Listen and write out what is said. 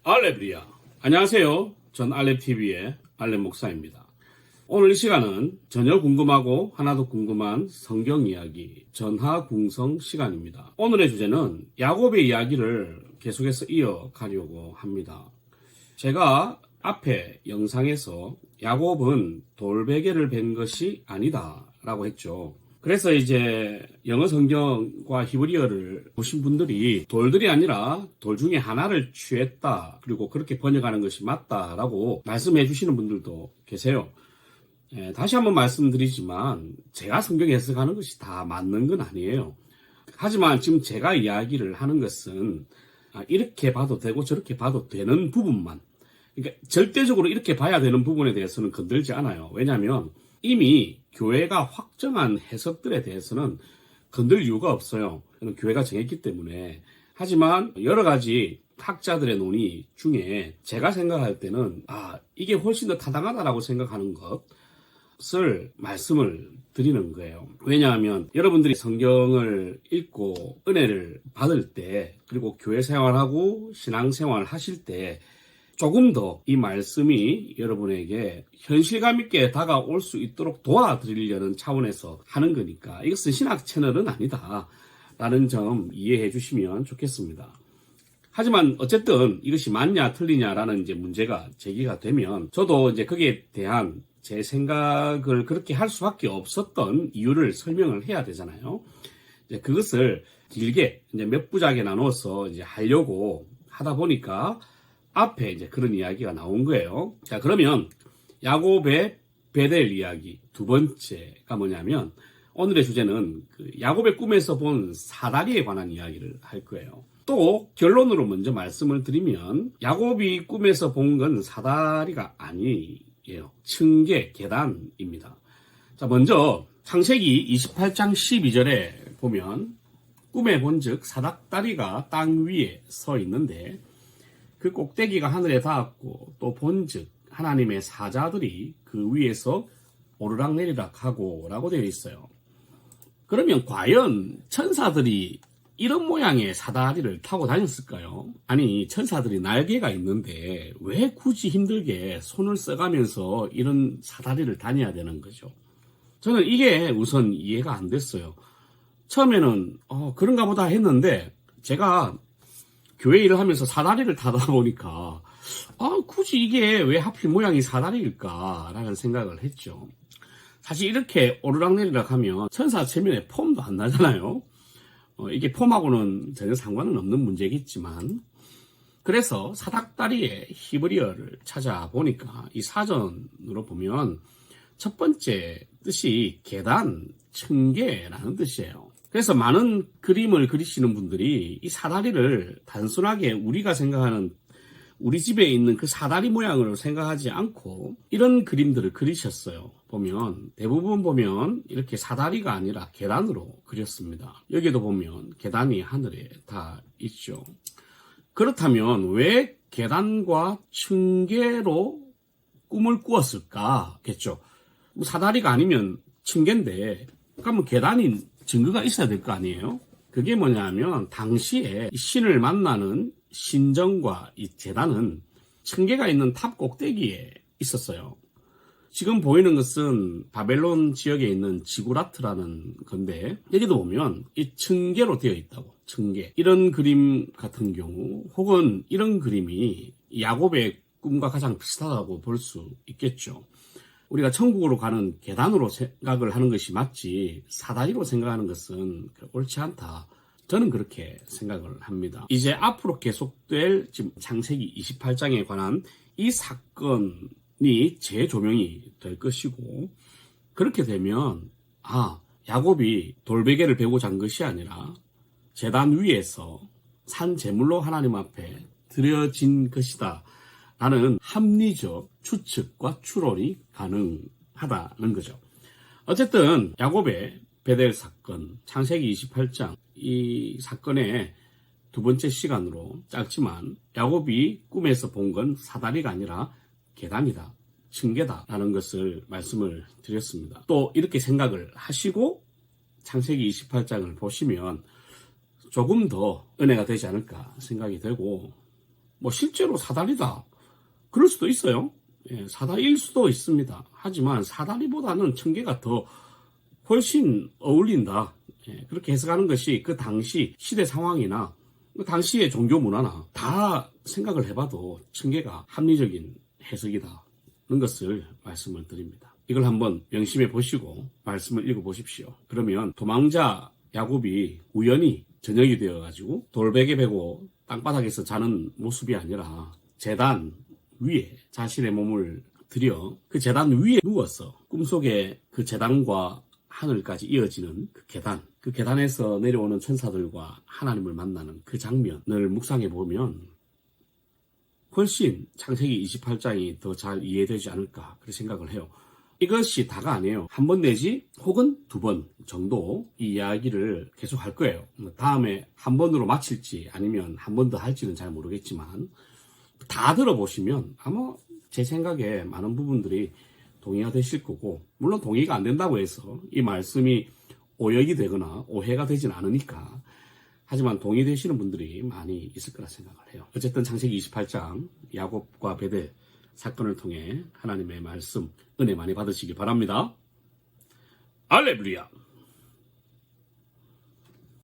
알레브리아. 안녕하세요. 전 알렙TV의 알렙 목사입니다. 오늘 이 시간은 전혀 궁금하고 하나도 궁금한 성경 이야기 전하궁성 시간입니다. 오늘의 주제는 야곱의 이야기를 계속해서 이어가려고 합니다. 제가 앞에 영상에서 야곱은 돌베개를 벤 것이 아니다 라고 했죠. 그래서 이제 영어 성경과 히브리어를 보신 분들이 돌들이 아니라 돌 중에 하나를 취했다, 그리고 그렇게 번역하는 것이 맞다라고 말씀해 주시는 분들도 계세요. 다시 한번 말씀드리지만 제가 성경 해석하는 것이 다 맞는 건 아니에요. 하지만 지금 제가 이야기를 하는 것은 이렇게 봐도 되고 저렇게 봐도 되는 부분만, 그러니까 절대적으로 이렇게 봐야 되는 부분에 대해서는 건들지 않아요. 왜냐하면 이미 교회가 확정한 해석들에 대해서는 건들 이유가 없어요. 교회가 정했기 때문에. 하지만 여러 가지 학자들의 논의 중에 제가 생각할 때는 이게 훨씬 더 타당하다라고 생각하는 것을 말씀을 드리는 거예요. 왜냐하면 여러분들이 성경을 읽고 은혜를 받을 때, 그리고 교회 생활하고 신앙생활을 하실 때 조금 더 이 말씀이 여러분에게 현실감 있게 다가올 수 있도록 도와드리려는 차원에서 하는 거니까 이것은 신학 채널은 아니다 라는 점 이해해 주시면 좋겠습니다. 하지만 어쨌든 이것이 맞냐 틀리냐라는 이제 문제가 제기가 되면 저도 이제 거기에 대한 제 생각을 그렇게 할 수밖에 없었던 이유를 설명을 해야 되잖아요. 이제 그것을 길게 이제 몇 부작에 나눠서 이제 하려고 하다 보니까 앞에 이제 그런 이야기가 나온 거예요. 자, 그러면 야곱의 베델 이야기 두 번째가 뭐냐면, 오늘의 주제는 야곱의 꿈에서 본 사다리에 관한 이야기를 할 거예요. 또 결론으로 먼저 말씀을 드리면, 야곱이 꿈에서 본 건 사다리가 아니에요. 층계, 계단입니다. 자, 먼저 창세기 28장 12절에 보면 꿈에 본즉 사닥다리가 땅 위에 서 있는데 그 꼭대기가 하늘에 닿았고, 또 본즉 하나님의 사자들이 그 위에서 오르락내리락 하고 라고 되어 있어요. 그러면 과연 천사들이 이런 모양의 사다리를 타고 다녔을까요? 아니, 천사들이 날개가 있는데 왜 굳이 힘들게 손을 써가면서 이런 사다리를 다녀야 되는 거죠? 저는 이게 우선 이해가 안 됐어요. 처음에는 그런가 보다 했는데, 제가 교회 일을 하면서 사다리를 타다 보니까 굳이 이게 왜 하필 모양이 사다리일까라는 생각을 했죠. 사실 이렇게 오르락내리락 하면 천사 체면에 폼도 안 나잖아요. 이게 폼하고는 전혀 상관은 없는 문제겠지만, 그래서 사닥다리의 히브리어를 찾아보니까 이 사전으로 보면 첫 번째 뜻이 계단, 층계라는 뜻이에요. 그래서 많은 그림을 그리시는 분들이 이 사다리를 단순하게 우리가 생각하는 우리 집에 있는 그 사다리 모양으로 생각하지 않고 이런 그림들을 그리셨어요. 대부분 보면 이렇게 사다리가 아니라 계단으로 그렸습니다. 여기도 보면 계단이 하늘에 다 있죠. 그렇다면 왜 계단과 층계로 꿈을 꾸었을까겠죠. 사다리가 아니면 층계인데, 그러면 계단이 증거가 있어야 될 거 아니에요? 그게 뭐냐면, 당시에 신을 만나는 신정과 이 제단은 층계가 있는 탑 꼭대기에 있었어요. 지금 보이는 것은 바벨론 지역에 있는 지구라트라는 건데, 여기도 보면 이 층계로 되어 있다고. 층계. 이런 그림 같은 경우, 혹은 이런 그림이 야곱의 꿈과 가장 비슷하다고 볼 수 있겠죠. 우리가 천국으로 가는 계단으로 생각을 하는 것이 맞지, 사다리로 생각하는 것은 옳지 않다. 저는 그렇게 생각을 합니다. 이제 앞으로 계속될 지금 창세기 28장에 관한 이 사건이 재조명이 될 것이고, 그렇게 되면 야곱이 돌베개를 베고 잔 것이 아니라 제단 위에서 산 제물로 하나님 앞에 드려진 것이다 라는 합리적 추측과 추론이 가능하다는 거죠. 어쨌든 야곱의 베델 사건, 창세기 28장, 이 사건의 두 번째 시간으로 짧지만 야곱이 꿈에서 본 건 사다리가 아니라 계단이다, 층계다라는 것을 말씀을 드렸습니다. 또 이렇게 생각을 하시고 창세기 28장을 보시면 조금 더 은혜가 되지 않을까 생각이 되고, 뭐 실제로 사다리다. 그럴 수도 있어요. 예, 사다리일 수도 있습니다. 하지만 사다리보다는 청개가 더 훨씬 어울린다. 예, 그렇게 해석하는 것이 그 당시 시대 상황이나 그 당시의 종교 문화나 다 생각을 해봐도 청개가 합리적인 해석이다는 것을 말씀을 드립니다. 이걸 한번 명심해 보시고 말씀을 읽어 보십시오. 그러면 도망자 야곱이 우연히 저녁이 되어가지고 돌베개 베고 땅바닥에서 자는 모습이 아니라 제단 위에 자신의 몸을 들여 그 제단 위에 누웠어. 꿈속에 그 제단과 하늘까지 이어지는 그 계단, 그 계단에서 내려오는 천사들과 하나님을 만나는 그 장면을 묵상해 보면 훨씬 창세기 28장이 더 잘 이해되지 않을까 그렇게 생각을 해요. 이것이 다가 아니에요. 한 번 내지 혹은 두 번 정도 이 이야기를 계속 할 거예요. 다음에 한 번으로 마칠지 아니면 한 번 더 할지는 잘 모르겠지만 다 들어보시면 아마 제 생각에 많은 부분들이 동의가 되실 거고, 물론 동의가 안 된다고 해서 이 말씀이 오역이 되거나 오해가 되진 않으니까, 하지만 동의되시는 분들이 많이 있을 거라 생각을 해요. 어쨌든 창세기 28장 야곱과 베델 사건을 통해 하나님의 말씀 은혜 많이 받으시기 바랍니다. 할렐루야.